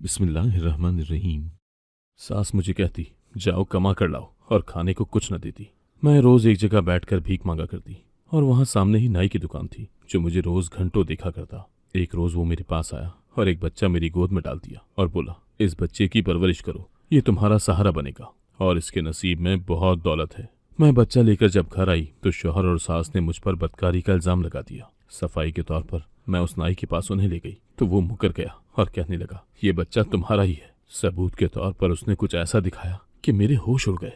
बिस्मिल्लाहिर्रहमानिर्रहीम। सास मुझे कहती, जाओ कमा कर लाओ, और खाने को कुछ न देती। मैं रोज एक जगह बैठकर भीख मांगा करती, और वहां सामने ही नाई की दुकान थी जो मुझे रोज घंटों देखा करता। एक रोज वो मेरे पास आया और एक बच्चा मेरी गोद में डाल दिया और बोला, इस बच्चे की परवरिश करो, ये तुम्हारा सहारा बनेगा और इसके नसीब में बहुत दौलत है। मैं बच्चा लेकर जब घर आई तो शौहर और सास ने मुझ पर बदकारी का इल्जाम लगा दिया। सफाई के तौर पर मैं उस नाई के पास उन्हें ले गई तो वो मुकर गया और कहने लगा, ये बच्चा तुम्हारा ही है। सबूत के तौर पर उसने कुछ ऐसा दिखाया कि मेरे होश उड़ गए।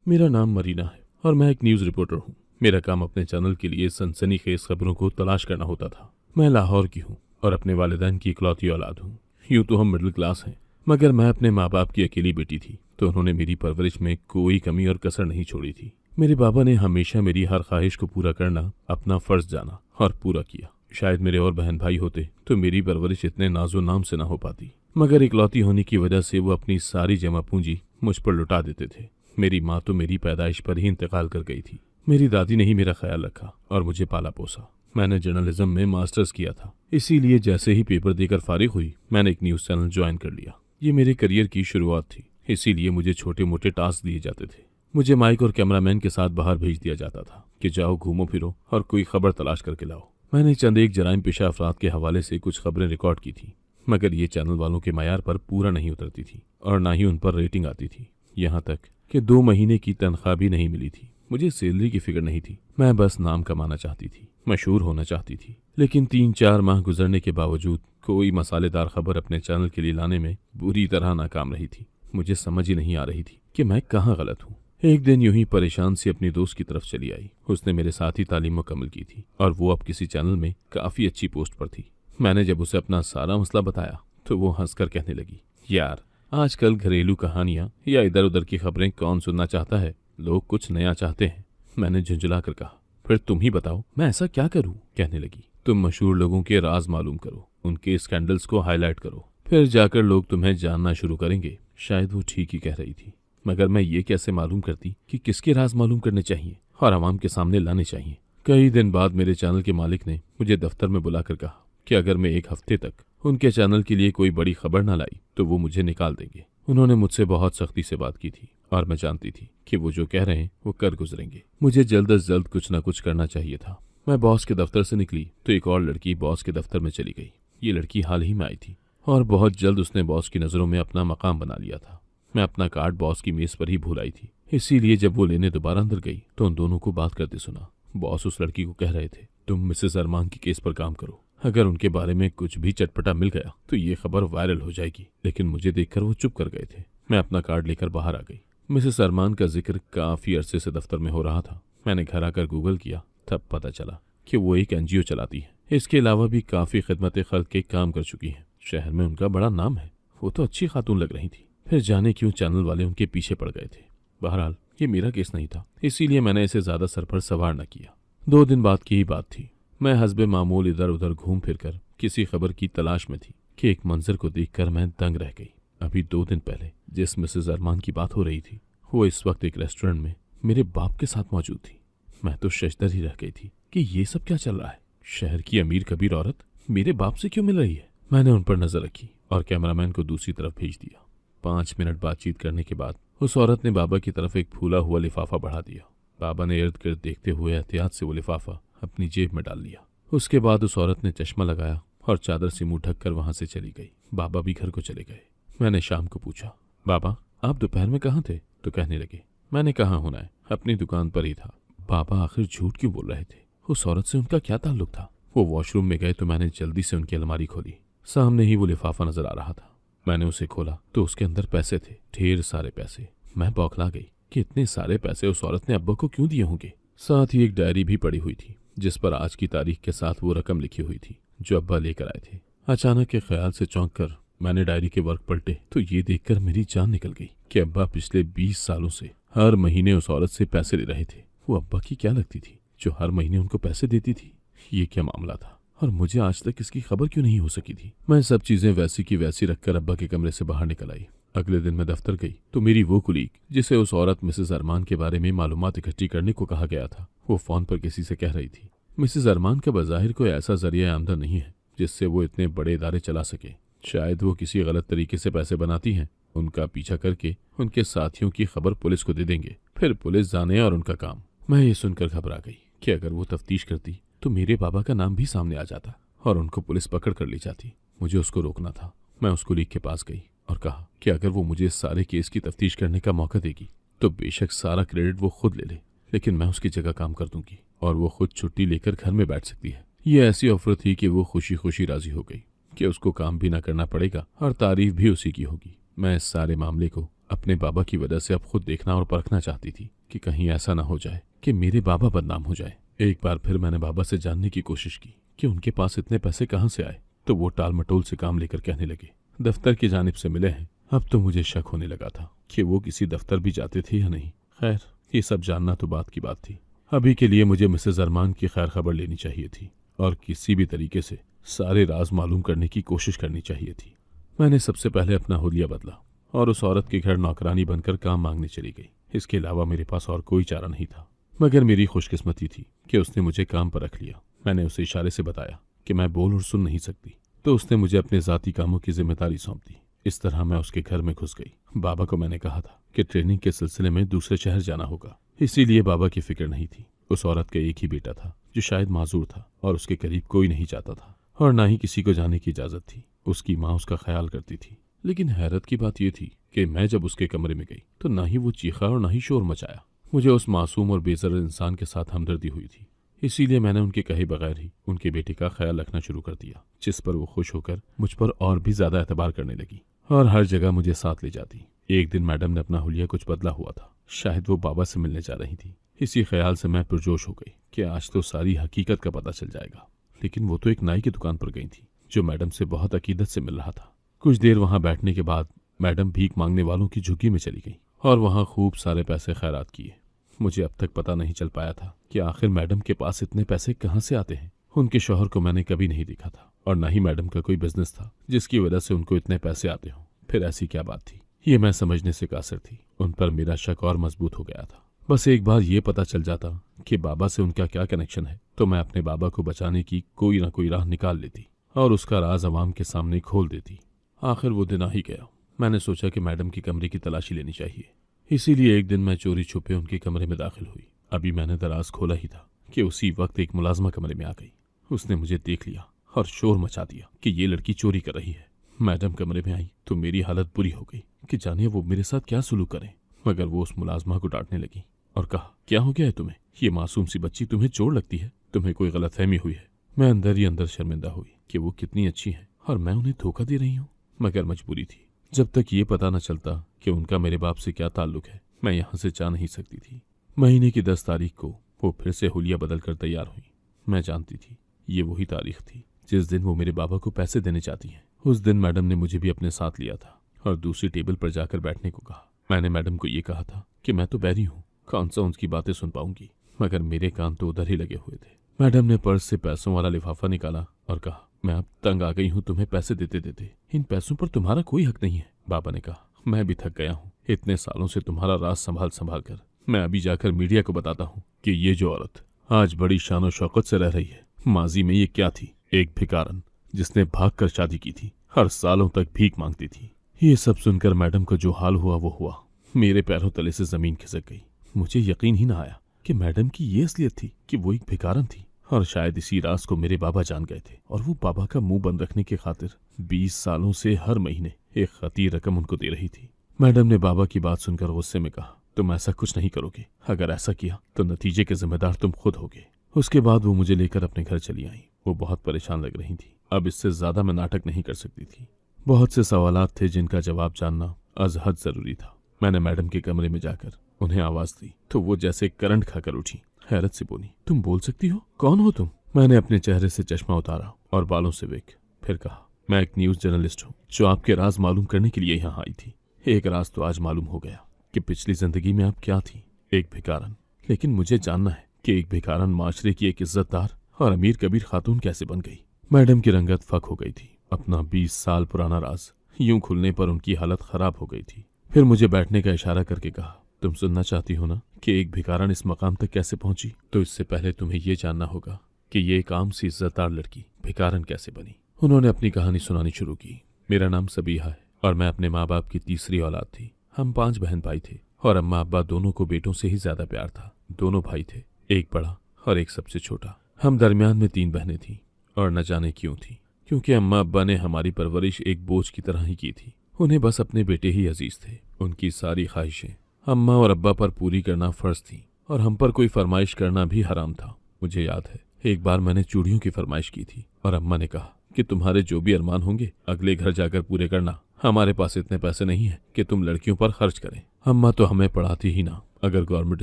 मेरा नाम मरीना है और मैं एक न्यूज़ रिपोर्टर हूँ। मेरा काम अपने चैनल के लिए सनसनीखेज खबरों को तलाश करना होता था। मैं लाहौर की हूँ और अपने वालिदैन की इकलौती औलाद हूँ। यूँ तो हम मिडिल क्लास हैं, मगर मैं अपने माँ बाप की अकेली बेटी थी, तो उन्होंने मेरी परवरिश में कोई कमी और कसर नहीं छोड़ी थी। मेरे बाबा ने हमेशा मेरी हर ख्वाहिश को पूरा करना अपना फर्ज जाना और पूरा किया। शायद मेरे और बहन भाई होते तो मेरी परवरिश इतने नाजो नाम से ना हो पाती, मगर इकलौती होने की वजह से वो अपनी सारी जमा पूंजी मुझ पर लुटा देते थे। मेरी माँ तो मेरी पैदाइश पर ही इंतकाल कर गई थी। मेरी दादी ने ही मेरा ख्याल रखा और मुझे पाला पोसा। मैंने जर्नलिज्म में मास्टर्स किया था, इसीलिए जैसे ही पेपर देकर फारिग हुई मैंने एक न्यूज़ चैनल ज्वाइन कर लिया। ये मेरे करियर की शुरुआत थी, इसीलिए मुझे छोटे मोटे टास्क दिए जाते थे। मुझे माइक और कैमरामैन के साथ बाहर भेज दिया जाता था कि जाओ घूमो फिरो और कोई खबर तलाश करके लाओ। मैंने चंद एक जराइम पेशा अफराद के हवाले से कुछ खबरें रिकॉर्ड की थी, मगर ये चैनल वालों के मयार पर पूरा नहीं उतरती थी और ना ही उन पर रेटिंग आती थी। यहाँ तक कि 2 महीने की तनख्वाह भी नहीं मिली थी। मुझे सैलरी की फिक्र नहीं थी, मैं बस नाम कमाना चाहती थी, मशहूर होना चाहती थी। लेकिन 3-4 माह गुजरने के बावजूद कोई मसालेदार खबर अपने चैनल के लिए लाने में बुरी तरह नाकाम रही थी। मुझे समझ ही नहीं आ रही थी कि मैं कहाँ गलत हूँ। एक दिन यूं ही परेशान सी अपनी दोस्त की तरफ चली आई। उसने मेरे साथ ही तालीम मुकम्मल की थी और वो अब किसी चैनल में काफ़ी अच्छी पोस्ट पर थी। मैंने जब उसे अपना सारा मसला बताया तो वो हंसकर कहने लगी, यार आजकल घरेलू कहानियां या इधर उधर की खबरें कौन सुनना चाहता है, लोग कुछ नया चाहते हैं। मैंने झुंझला कर कहा, फिर तुम ही बताओ मैं ऐसा क्या करूं? कहने लगी, तुम मशहूर लोगों के राज मालूम करो, उनके स्कैंडल्स को हाईलाइट करो, फिर जाकर लोग तुम्हें जानना शुरू करेंगे। शायद वो ठीक ही कह रही थी, मगर मैं ये कैसे मालूम करती कि किसके राज मालूम करने चाहिए और आवाम के सामने लाने चाहिए। कई दिन बाद मेरे चैनल के मालिक ने मुझे दफ्तर में बुलाकर कहा कि अगर मैं 1 हफ्ते तक उनके चैनल के लिए कोई बड़ी खबर ना लाई तो वो मुझे निकाल देंगे। उन्होंने मुझसे बहुत सख्ती से बात की थी और मैं जानती थी कि वो जो कह रहे हैं वो कर गुजरेंगे। मुझे जल्द अज जल्द कुछ ना कुछ करना चाहिए था। मैं बॉस के दफ्तर से निकली तो एक और लड़की बॉस के दफ्तर में चली गई। ये लड़की हाल ही में आई थी और बहुत जल्द उसने बॉस की नज़रों में अपना मकाम बना लिया था। मैं अपना कार्ड बॉस की मेज पर ही भूल आई थी, इसीलिए जब वो लेने दोबारा अंदर गई तो उन दोनों को बात करते सुना। बॉस उस लड़की को कह रहे थे, तुम मिसेस अरमान की केस पर काम करो, अगर उनके बारे में कुछ भी चटपटा मिल गया तो ये खबर वायरल हो जाएगी। लेकिन मुझे देखकर वो चुप कर गए थे। मैं अपना कार्ड लेकर बाहर आ गई। मिसेस अरमान का जिक्र काफी अरसे से दफ्तर में हो रहा था। मैंने घर आकर गूगल किया, तब पता चला कि वो एक NGO चलाती है। इसके अलावा भी काफी खिदमत खल्क के काम कर चुकी हैं। शहर में उनका बड़ा नाम है। वो तो अच्छी खातून लग रही थी। फिर जाने क्यों चैनल वाले उनके पीछे पड़ गए थे। बहरहाल ये मेरा केस नहीं था, इसीलिए मैंने इसे ज्यादा सर पर सवार न किया। 2 दिन बाद की ही बात थी। मैं हस्बे मामूल इधर उधर घूम फिर कर किसी खबर की तलाश में थी कि एक मंजर को देखकर मैं दंग रह गई। अभी 2 दिन पहले जिस मिसेस अरमान की बात हो रही थी वो इस वक्त एक रेस्टोरेंट में मेरे बाप के साथ मौजूद थी। मैं तो शशदर ही रह गई थी कि ये सब क्या चल रहा है। शहर की अमीर कबीर औरत मेरे बाप से क्यों मिल रही है? मैंने उन पर नजर रखी और कैमरामैन को दूसरी तरफ भेज दिया। 5 मिनट बातचीत करने के बाद उस औरत ने बाबा की तरफ एक फूला हुआ लिफाफा बढ़ा दिया। बाबा ने इर्द गिर्द देखते हुए एहतियात से वो लिफाफा अपनी जेब में डाल लिया। उसके बाद उस औरत ने चश्मा लगाया और चादर से मुंह ढक कर वहां से चली गई। बाबा भी घर को चले गए। मैंने शाम को पूछा, बाबा आप दोपहर में कहाँ थे? तो कहने लगे, मैंने कहाँ होना है, अपनी दुकान पर ही था। बाबा आखिर झूठ क्यों बोल रहे थे? उस औरत से उनका क्या ताल्लुक था? वो वॉशरूम में गए तो मैंने जल्दी से उनकी अलमारी खोली। सामने ही वो लिफाफा नजर आ रहा था। मैंने उसे खोला तो उसके अंदर पैसे थे, ढेर सारे पैसे। मैं बौखला गई कि इतने सारे पैसे उस औरत ने अब्बा को क्यों दिए होंगे। साथ ही एक डायरी भी पड़ी हुई थी जिस पर आज की तारीख के साथ वो रकम लिखी हुई थी जो अब्बा लेकर आए थे। अचानक के ख्याल से चौंक कर मैंने डायरी के वर्क पलटे तो ये देखकर मेरी जान निकल गई कि अब्बा पिछले 20 सालों से हर महीने उस औरत से पैसे ले रहे थे। वो अब्बा की क्या लगती थी जो हर महीने उनको पैसे देती थी? ये क्या मामला था और मुझे आज तक इसकी खबर क्यों नहीं हो सकी थी? मैं सब चीजें वैसी की वैसी रखकर अब्बा के कमरे से बाहर निकल आई। अगले दिन मैं दफ्तर गई तो मेरी वो कुलीग जिसे उस औरत मिसेस अरमान के बारे में मालूमात इकट्ठी करने को कहा गया था, वो फोन पर किसी से कह रही थी, मिसेस अरमान का बज़ाहिर कोई ऐसा जरिया आमदन नहीं है जिससे वो इतने बड़े इदारे चला सके। शायद वो किसी गलत तरीके से पैसे बनाती हैं। उनका पीछा करके उनके साथियों की खबर पुलिस को दे देंगे, फिर पुलिस जाने और उनका काम। मैं ये सुनकर घबरा गई कि अगर वो तफ्तीश करती तो मेरे बाबा का नाम भी सामने आ जाता और उनको पुलिस पकड़ कर ले जाती। मुझे उसको रोकना था। मैं उसको लीग के पास गई और कहा कि अगर वो मुझे इस सारे केस की तफ्तीश करने का मौका देगी तो बेशक सारा क्रेडिट वो खुद ले ले, लेकिन मैं उसकी जगह काम कर दूंगी और वो खुद छुट्टी लेकर घर में बैठ सकती है। ये ऐसी ऑफर थी कि वो खुशी खुशी राजी हो गई कि उसको काम भी ना करना पड़ेगा और तारीफ भी उसी की होगी। मैं इस सारे मामले को अपने बाबा की वजह से अब खुद देखना और परखना चाहती थी कि कहीं ऐसा ना हो जाए कि मेरे बाबा बदनाम हो जाए। एक बार फिर मैंने बाबा से जानने की कोशिश की कि उनके पास इतने पैसे कहाँ से आए, तो वो टाल मटोल से काम लेकर कहने लगे दफ्तर की जानिब से मिले हैं। अब तो मुझे शक होने लगा था कि वो किसी दफ्तर भी जाते थे या नहीं। खैर, ये सब जानना तो बात की बात थी। अभी के लिए मुझे मिसेज अरमान की खैर खबर लेनी चाहिए थी और किसी भी तरीके से सारे राज मालूम करने की कोशिश करनी चाहिए थी। मैंने सबसे पहले अपना हुलिया बदला और उस औरत के घर नौकरानी बनकर काम मांगने चली गई। इसके अलावा मेरे पास और कोई चारा नहीं था, मगर मेरी खुशकिस्मती थी कि उसने मुझे काम पर रख लिया। मैंने उसे इशारे से बताया कि मैं बोल और सुन नहीं सकती, तो उसने मुझे अपने ज़ाती कामों की जिम्मेदारी सौंप दी। इस तरह मैं उसके घर में घुस गई। बाबा को मैंने कहा था कि ट्रेनिंग के सिलसिले में दूसरे शहर जाना होगा, इसीलिए बाबा की फिक्र नहीं थी। उस औरत का एक ही बेटा था जो शायद माजूर था और उसके करीब कोई नहीं जाता था और ना ही किसी को जाने की इजाज़त थी। उसकी माँ उसका ख्याल करती थी, लेकिन हैरत की बात यह थी कि मैं जब उसके कमरे में गई तो ना ही वो चीखा और ना ही शोर मचाया। मुझे उस मासूम और बेज़र इंसान के साथ हमदर्दी हुई थी, इसीलिए मैंने उनके कहे बगैर ही उनके बेटे का ख्याल रखना शुरू कर दिया, जिस पर वो खुश होकर मुझ पर और भी ज्यादा एतबार करने लगी और हर जगह मुझे साथ ले जाती। एक दिन मैडम ने अपना हुलिया कुछ बदला हुआ था, शायद वो बाबा से मिलने जा रही थी। इसी ख्याल से मैं पुरजोश हो गई कि आज तो सारी हकीकत का पता चल जाएगा। लेकिन वो तो एक नाई की दुकान पर गई थी जो मैडम से बहुत अकीदत से मिल रहा था। कुछ देर वहां बैठने के बाद मैडम भीख मांगने वालों की झुग्गी में चली गई और वहां खूब सारे पैसे खैरात किए। मुझे अब तक पता नहीं चल पाया था कि आखिर मैडम के पास इतने पैसे कहाँ से आते हैं। उनके शौहर को मैंने कभी नहीं देखा था और न ही मैडम का कोई बिजनेस था जिसकी वजह से उनको इतने पैसे आते हों। फिर ऐसी क्या बात थी, ये मैं समझने से कासिर थी। उन पर मेरा शक और मजबूत हो गया था। बस एक बार ये पता चल जाता कि बाबा से उनका क्या कनेक्शन है तो मैं अपने बाबा को बचाने की कोई ना कोई राह निकाल लेती और उसका राज अवाम के सामने खोल देती। आखिर वो दिन आ ही गया। मैंने सोचा कि मैडम की कमरे की तलाशी लेनी चाहिए, इसीलिए एक दिन मैं चोरी छुपे उनके कमरे में दाखिल हुई। अभी मैंने दराज खोला ही था कि उसी वक्त एक मुलाजमा कमरे में आ गई। उसने मुझे देख लिया और शोर मचा दिया कि ये लड़की चोरी कर रही है। मैडम कमरे में आई तो मेरी हालत बुरी हो गई कि जानिए वो मेरे साथ क्या सुलूक करें, मगर वो उस मुलाजमा को डांटने लगी और कहा, क्या हो गया है तुम्हें? ये मासूम सी बच्ची तुम्हें चोर लगती है, तुम्हें कोई गलतफहमी हुई है। मैं अंदर ही अंदर शर्मिंदा हुई कि वो कितनी अच्छी है और मैं उन्हें धोखा दे रही हूँ, मगर मजबूरी थी। जब तक ये पता न चलता कि उनका मेरे बाप से क्या ताल्लुक है, मैं यहाँ से जा नहीं सकती थी। महीने की 10 तारीख को वो फिर से हुलिया बदल कर तैयार हुई। मैं जानती थी ये वही तारीख थी जिस दिन वो मेरे बाबा को पैसे देने चाहती हैं। उस दिन मैडम ने मुझे भी अपने साथ लिया था और दूसरी टेबल पर जाकर बैठने को कहा। मैंने मैडम को ये कहा था कि मैं तो बैरी हूँ, कौन सा उनकी बातें सुन पाऊंगी, मगर मेरे कान तो उधर ही लगे हुए थे। मैडम ने पर्स से पैसों वाला लिफाफा निकाला और कहा, मैं अब तंग आ गई हूँ तुम्हें पैसे देते देते, इन पैसों पर तुम्हारा कोई हक नहीं है। बाबा ने कहा, मैं भी थक गया हूँ इतने सालों से तुम्हारा राज संभाल संभाल कर। मैं अभी जाकर मीडिया को बताता हूँ कि ये जो औरत आज बड़ी शान शौकत से रह रही है, माजी में ये क्या थी, एक भिखारन जिसने भाग कर शादी की थी, हर सालों तक भीख मांगती थी। ये सब सुनकर मैडम को जो हाल हुआ वो हुआ। मेरे पैरों तले से जमीन खिसक गई। मुझे यकीन ही ना आया कि मैडम की ये असलियत थी कि वो एक भिखारन थी और शायद इसी राज को मेरे बाबा जान गए थे और वो बाबा का मुंह बंद रखने की खातिर 20 सालों से हर महीने एक खती रकम उनको दे रही थी। मैडम ने बाबा की बात सुनकर गुस्से में कहा, तुम ऐसा कुछ नहीं करोगे, अगर ऐसा किया तो नतीजे के जिम्मेदार तुम खुद होगे। उसके बाद वो मुझे लेकर अपने घर चली आई। वो बहुत परेशान लग रही थी। अब इससे ज्यादा मैं नाटक नहीं कर सकती थी। बहुत से सवालात थे जिनका जवाब जानना अज हद जरूरी था। मैंने मैडम के कमरे में जाकर उन्हें आवाज दी तो वो जैसे करंट खाकर उठी। हैरत से बोली, तुम बोल सकती हो? कौन हो तुम? मैंने अपने चेहरे से चश्मा उतारा और बालों से विग, फिर कहा, मैं एक न्यूज जर्नलिस्ट हूँ जो आपके राज मालूम करने के लिए यहाँ आई थी। एक राज तो आज मालूम हो गया कि पिछली जिंदगी में आप क्या थी, एक भिखारन। लेकिन मुझे जानना है कि एक भिखारन माशरे की एक इज्जतदार और अमीर कबीर खातून कैसे बन गई। मैडम की रंगत फक हो गई थी। अपना 20 साल पुराना राज यूं खुलने पर उनकी हालत खराब हो गई थी। फिर मुझे बैठने का इशारा करके कहा, तुम सुनना चाहती हो ना कि एक भिखारन इस मकाम तक कैसे पहुंची? तो इससे पहले तुम्हें ये जानना होगा कि ये एक आम सी इज्जतदार लड़की भिखारन कैसे बनी। उन्होंने अपनी कहानी सुनानी शुरू की। मेरा नाम सबीहा है और मैं अपने माँ बाप की तीसरी औलाद थी। हम 5 बहन भाई थे और अम्मा अब्बा दोनों को बेटों से ही ज्यादा प्यार था। दोनों भाई थे, एक बड़ा और एक सबसे छोटा। हम दरमियान में 3 बहनें थीं और न जाने क्यों थी, क्योंकि अम्मा अब्बा ने हमारी परवरिश एक बोझ की तरह ही की थी। उन्हें बस अपने बेटे ही अजीज थे। उनकी सारी ख्वाहिशें अम्मा और अब्बा पर पूरी करना फर्ज थी और हम पर कोई फरमाइश करना भी हराम था। मुझे याद है एक बार मैंने चूड़ियों की फरमाइश की थी और अम्मा ने कहा कि तुम्हारे जो भी अरमान होंगे अगले घर जाकर पूरे करना। हमारे पास इतने पैसे नहीं है कि तुम लड़कियों पर खर्च करें। अम्मा तो हमें पढ़ाती ही ना अगर गवर्नमेंट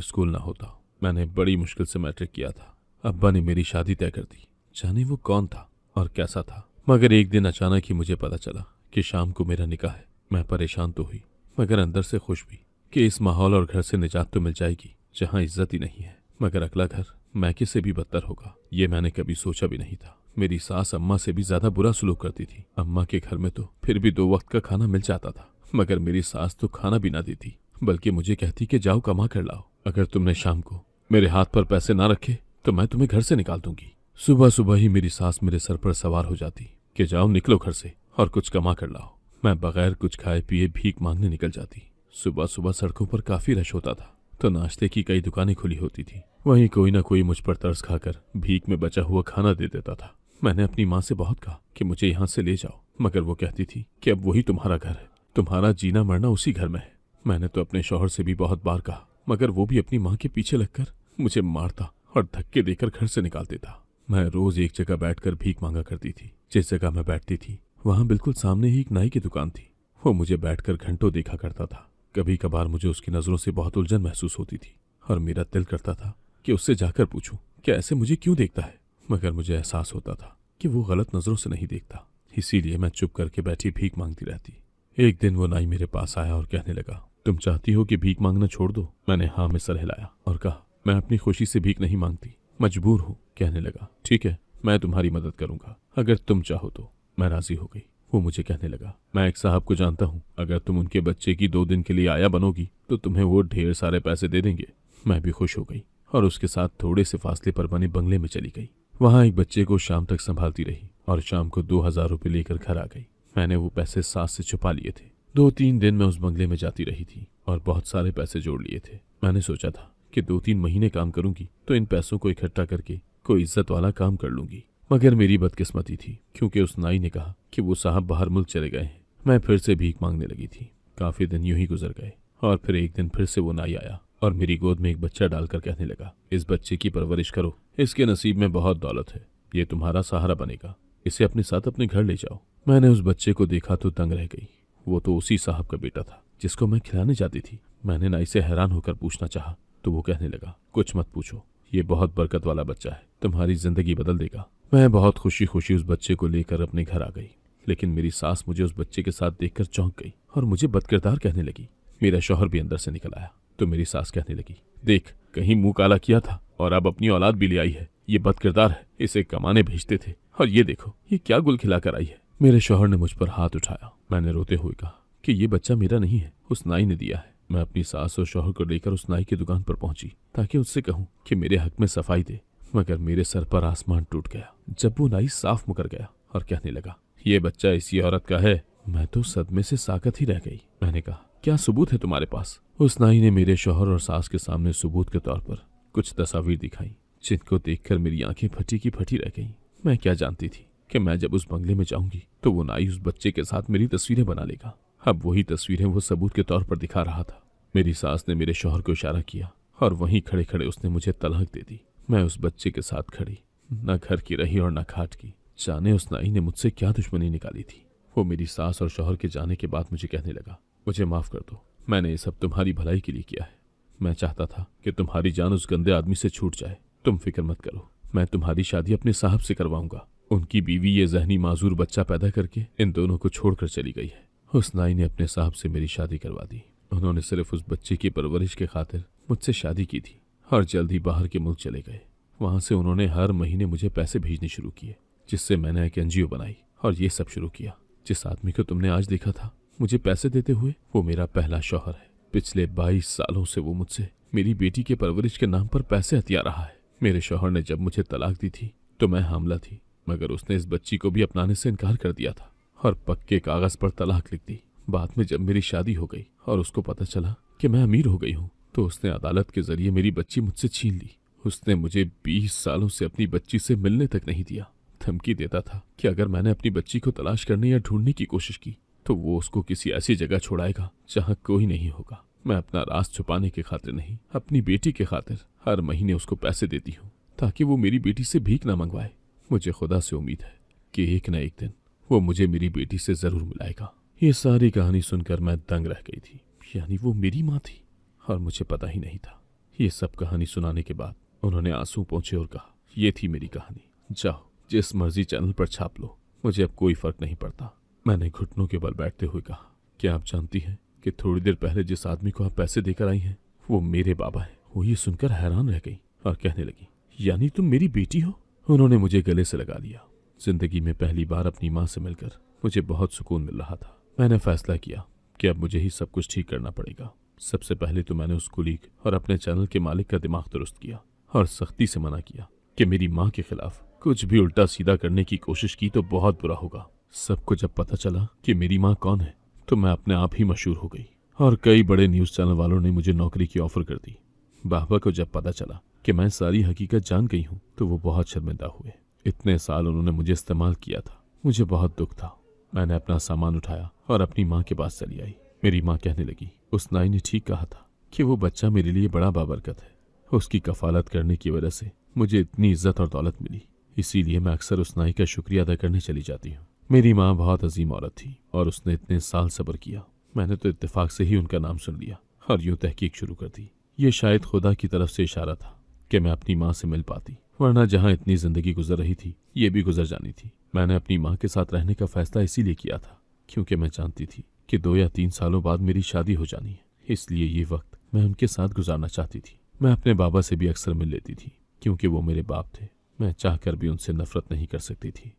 स्कूल ना होता। मैंने बड़ी मुश्किल से मैट्रिक किया था। अब्बा ने मेरी शादी तय कर दी। जाने वो कौन था और कैसा था, मगर एक दिन अचानक ही मुझे पता चला कि शाम को मेरा निकाह है। मैं परेशान तो हुई मगर अंदर से खुश भी कि इस माहौल और घर से निजात तो मिल जाएगी जहाँ इज्जत ही नहीं है। मगर अगला घर मैके से भी बदतर होगा, ये मैंने कभी सोचा भी नहीं था। मेरी सास अम्मा से भी ज्यादा बुरा सलूक करती थी। अम्मा के घर में तो फिर भी 2 वक्त का खाना मिल जाता था, मगर मेरी सास तो खाना भी ना देती, बल्कि मुझे कहती कि जाओ कमा कर लाओ। अगर तुमने शाम को मेरे हाथ पर पैसे ना रखे तो मैं तुम्हें घर से निकाल दूंगी। सुबह सुबह ही मेरी सास मेरे सर पर सवार हो जाती कि जाओ निकलो घर से और कुछ कमा कर लाओ। मैं बगैर कुछ खाए पिए भीख मांगने निकल जाती। सुबह सुबह सड़कों पर काफी रश होता था तो नाश्ते की कई दुकानें खुली होती थी। वहीं कोई ना कोई मुझ पर तरस खाकर भीख में बचा हुआ खाना दे देता था। मैंने अपनी माँ से बहुत कहा कि मुझे यहाँ से ले जाओ, मगर वो कहती थी कि अब वही तुम्हारा घर है, तुम्हारा जीना मरना उसी घर में है। मैंने तो अपने शौहर से भी बहुत बार कहा, मगर वो भी अपनी माँ के पीछे लगकर मुझे मारता और धक्के देकर घर से निकाल देता। मैं रोज एक जगह बैठकर भीख मांगा करती थी। जिस जगह मैं बैठती थी वहां बिल्कुल सामने ही एक नाई की दुकान थी। वो मुझे बैठकर घंटों देखा करता था। कभी कभार मुझे उसकी नजरों से बहुत उलझन महसूस होती थी और मेरा दिल करता था कि उससे जाकर पूछूं कि ऐसे मुझे क्यों देखता है, मगर मुझे एहसास होता था कि वो गलत नजरों से नहीं देखता। इसीलिए मैं चुप करके बैठी भीख मांगती रहती। एक दिन वो नाई मेरे पास आया और कहने लगा, तुम चाहती हो कि भीख मांगना छोड़ दो? मैंने हाँ में सर हिलाया और कहा, मैं अपनी खुशी से भीख नहीं मांगती, मजबूर हूँ। कहने लगा, ठीक है, मैं तुम्हारी मदद करूंगा, अगर तुम चाहो तो। मैं राजी हो गई। वो मुझे कहने लगा, मैं एक साहब को जानता हूँ, अगर तुम उनके बच्चे की 2 दिन के लिए आया बनोगी तो तुम्हें वो ढेर सारे पैसे दे देंगे। मैं भी खुश हो गई और उसके साथ थोड़े से फासले पर बने बंगले में चली गई। वहां एक बच्चे को शाम तक संभालती रही और शाम को 2000 रुपये लेकर घर आ गई। मैंने वो पैसे सास से छुपा लिए थे। 2-3 दिन मैं उस बंगले में जाती रही थी और बहुत सारे पैसे जोड़ लिए थे। मैंने सोचा था कि 2-3 महीने काम करूंगी तो इन पैसों को इकट्ठा करके कोई इज्जत वाला काम कर लूंगी। मगर मेरी बदकिस्मती थी क्योंकि उस नाई ने कहा कि वो साहब बाहर मुल्क चले गए हैं। मैं फिर से भीख मांगने लगी थी। काफी दिन यूं ही गुजर गए और फिर एक दिन फिर से वो नाई आया और मेरी गोद में एक बच्चा डालकर कहने लगा, इस बच्चे की परवरिश करो, इसके नसीब में बहुत दौलत है, ये तुम्हारा सहारा बनेगा, इसे अपने साथ अपने घर ले जाओ। मैंने उस बच्चे को देखा तो दंग रह गई। वो तो उसी साहब का बेटा था जिसको मैं खिलाने जाती थी। मैंने नाई से हैरान होकर पूछना चाहा तो वो कहने लगा, कुछ मत पूछो, ये बहुत बरकत वाला बच्चा है, तुम्हारी जिंदगी बदल देगा। मैं बहुत खुशी खुशी उस बच्चे को लेकर अपने घर आ गई, लेकिन मेरी सास मुझे उस बच्चे के साथ देखकर चौंक गई और मुझे बदकिरदार कहने लगी। मेरा शौहर भी अंदर से निकल आया तो मेरी सास कहने लगी, देख, कहीं मुंह काला किया था और अब अपनी औलाद भी ले आई है। ये बदकिरदार है, इसे कमाने भेजते थे और ये देखो ये क्या गुल खिलाकर आई है। मेरे शौहर ने मुझ पर हाथ उठाया। मैंने रोते हुए कहा कि ये बच्चा मेरा नहीं है, उस नाई ने दिया है। मैं अपनी सास और शौहर को लेकर उस नाई की दुकान पर पहुंची ताकि उससे कहूं कि मेरे हक में सफाई दे, मगर मेरे सर पर आसमान टूट गया जब वो नाई साफ मुकर गया और कहने लगा, ये बच्चा इसी औरत का है। मैं तो सदमे से साकत ही रह गई। मैंने कहा, क्या सबूत है तुम्हारे पास? उस नाई ने मेरे शौहर और सास के सामने सबूत के तौर पर कुछ तस्वीर दिखाई, जिनको देखकर मेरी आंखें फटी की फटी रह गईं। मैं क्या जानती थी कि मैं जब उस बंगले में जाऊंगी तो वो नाई उस बच्चे के साथ मेरी तस्वीरें बना लेगा। अब वही तस्वीरें वो सबूत के तौर पर दिखा रहा था। मेरी सास ने मेरे शौहर को इशारा किया और वहीं खड़े खड़े उसने मुझे तलाक दे दी। मैं उस बच्चे के साथ खड़ी, न घर की रही और न खाट की। जाने उस नाई ने मुझसे क्या दुश्मनी निकाली थी। वो मेरी सास और शौहर के जाने के बाद मुझे कहने लगा, मुझे माफ कर दो, मैंने ये सब तुम्हारी भलाई के लिए किया है। मैं चाहता था कि तुम्हारी जान उस गंदे आदमी से छूट जाए। तुम फिक्र मत करो, मैं तुम्हारी शादी अपने साहब से करवाऊंगा। उनकी बीवी ये जहनी माजूर बच्चा पैदा करके इन दोनों को छोड़कर चली गई है। उस नाई ने अपने साहब से मेरी शादी करवा दी। उन्होंने सिर्फ उस बच्चे की परवरिश के खातिर मुझसे शादी की थी और जल्द ही बाहर के मुल्क चले गए। वहां से उन्होंने हर महीने मुझे पैसे भेजने शुरू किए, जिससे मैंने एक NGO बनाई और ये सब शुरू किया। जिस आदमी को तुमने आज देखा था मुझे पैसे देते हुए, वो मेरा पहला शौहर है। पिछले 22 सालों से वो मुझसे मेरी बेटी के परवरिश के नाम पर पैसे हथिया रहा है। मेरे शौहर ने जब मुझे तलाक दी थी तो मैं हामला थी, मगर उसने इस बच्ची को भी अपनाने से इनकार कर दिया था और पक्के कागज पर तलाक लिख दी। बाद में जब मेरी शादी हो गई और उसको पता चला कि मैं अमीर हो गई हूँ, तो उसने अदालत के जरिए मेरी बच्ची मुझसे छीन ली। उसने मुझे 20 सालों से अपनी बच्ची से मिलने तक नहीं दिया। धमकी देता था कि अगर मैंने अपनी बच्ची को तलाश करने या ढूंढने की कोशिश की तो वो उसको किसी ऐसी जगह छोड़ाएगा जहां कोई नहीं होगा। मैं अपना राज छुपाने के खातिर नहीं, अपनी बेटी के खातिर हर महीने उसको पैसे देती हूँ ताकि वो मेरी बेटी से भीख ना मंगवाए। मुझे खुदा से उम्मीद है कि एक न एक दिन वो मुझे मेरी बेटी से जरूर मिलाएगा। ये सारी कहानी सुनकर मैं दंग रह गई थी। यानी वो मेरी माँ थी और मुझे पता ही नहीं था। ये सब कहानी सुनाने के बाद उन्होंने आंसू पोंछे और कहा, ये थी मेरी कहानी, जाओ जिस मर्जी चैनल पर छाप लो, मुझे अब कोई फर्क नहीं पड़ता। मैंने घुटनों के बल बैठते हुए कहा, क्या आप जानती हैं कि थोड़ी देर पहले जिस आदमी को आप पैसे देकर आई हैं वो मेरे बाबा हैं। वो ये सुनकर हैरान रह गई और कहने लगी, यानी तुम मेरी बेटी हो? उन्होंने मुझे गले से लगा लिया। जिंदगी में पहली बार अपनी माँ से मिलकर मुझे बहुत सुकून मिल रहा था। मैंने फैसला किया कि अब मुझे ही सब कुछ ठीक करना पड़ेगा। सबसे पहले तो मैंने उस कुलीग और अपने चैनल के मालिक का दिमाग दुरुस्त किया और सख्ती से मना किया कि मेरी माँ के खिलाफ कुछ भी उल्टा सीधा करने की कोशिश की तो बहुत बुरा होगा। सबको जब पता चला कि मेरी माँ कौन है तो मैं अपने आप ही मशहूर हो गई और कई बड़े न्यूज़ चैनल वालों ने मुझे नौकरी की ऑफर कर दी। बाबा को जब पता चला कि मैं सारी हकीकत जान गई हूँ तो वो बहुत शर्मिंदा हुए। इतने साल उन्होंने मुझे इस्तेमाल किया था, मुझे बहुत दुख था। मैंने अपना सामान उठाया और अपनी माँ के पास चली आई। मेरी माँ कहने लगी, उस नाई ने ठीक कहा था कि वो बच्चा मेरे लिए बड़ा बाबरकत है। उसकी कफालत करने की वजह से मुझे इतनी इज्जत और दौलत मिली, इसीलिए मैं अक्सर उस नाई का शुक्रिया अदा करने चली जाती हूँ। मेरी माँ बहुत अजीम औरत थी और उसने इतने साल सब्र किया। मैंने तो इत्तेफाक से ही उनका नाम सुन लिया और यूं तहकीक शुरू कर दी। ये शायद खुदा की तरफ से इशारा था कि मैं अपनी माँ से मिल पाती, वरना जहाँ इतनी जिंदगी गुजर रही थी ये भी गुजर जानी थी। मैंने अपनी माँ के साथ रहने का फैसला इसीलिए किया था क्योंकि मैं जानती थी कि 2 या 3 सालों बाद मेरी शादी हो जानी है, इसलिए ये वक्त मैं उनके साथ गुजारना चाहती थी। मैं अपने बाबा से भी अक्सर मिल लेती थी क्योंकि वो मेरे बाप थे। मैं चाहकर भी उनसे नफरत नहीं कर सकती थी।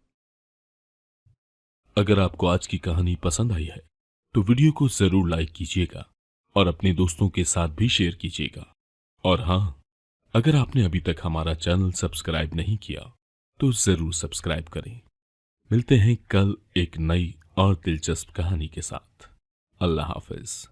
अगर आपको आज की कहानी पसंद आई है तो वीडियो को जरूर लाइक कीजिएगा और अपने दोस्तों के साथ भी शेयर कीजिएगा। और हाँ, अगर आपने अभी तक हमारा चैनल सब्सक्राइब नहीं किया तो जरूर सब्सक्राइब करें। मिलते हैं कल एक नई और दिलचस्प कहानी के साथ। अल्लाह हाफिज।